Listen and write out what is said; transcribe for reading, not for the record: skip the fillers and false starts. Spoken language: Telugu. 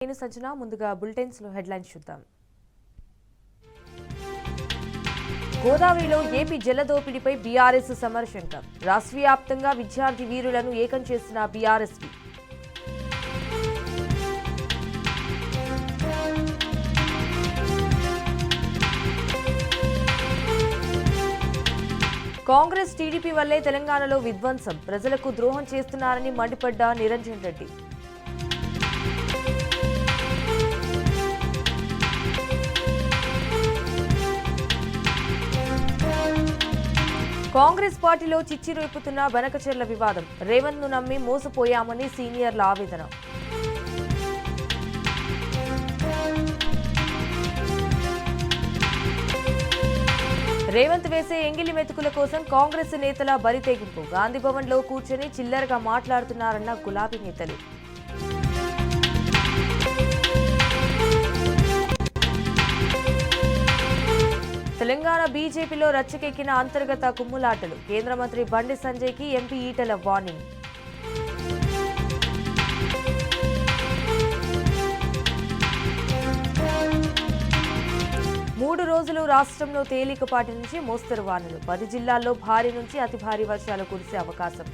నేను సంజన ముందుగా బులెటిన్స్ లో హెడ్లైన్స్ చూద్దాం. గోదావరిలో ఏపీ జలదోపిడిపై బీఆర్ఎస్ సమరశంకం. రాష్ట్ర వ్యాప్తంగా విద్యార్థి వీరులను ఏకం చేసిన బీఆర్ఎస్పీ. కాంగ్రెస్ టీడీపీ వల్లే తెలంగాణలో విధ్వంసం, ప్రజలకు ద్రోహం చేస్తున్నారని మండిపడ్డ నిరంజన్ రెడ్డి. కాంగ్రెస్ పార్టీలో చిచ్చు రేపుతున్న బనకచెర్ల వివాదం. రేవంత్ ను నమ్మి మోసపోయామని సీనియర్ల ఆవేదన. రేవంత్ వేసే ఎంగిలి మెతుకుల కోసం కాంగ్రెస్ నేతల బరితెగింపు. గాంధీభవన్ లో కూర్చొని చిల్లరగా మాట్లాడుతున్నారన్న గులాబీ నేతలు. తెలంగాణ బీజేపీలో రచ్చకెక్కిన అంతర్గత కుమ్ములాటలు. కేంద్ర మంత్రి బండి సంజయ్కి ఎంపీ ఈటెల వార్నింగ్. మూడు రోజులు రాష్ట్రంలో తేలికపాటి నుంచి మోస్తరు వానలు. 10 జిల్లాల్లో భారీ నుంచి అతి భారీ వర్షాలు కురిసే అవకాశం.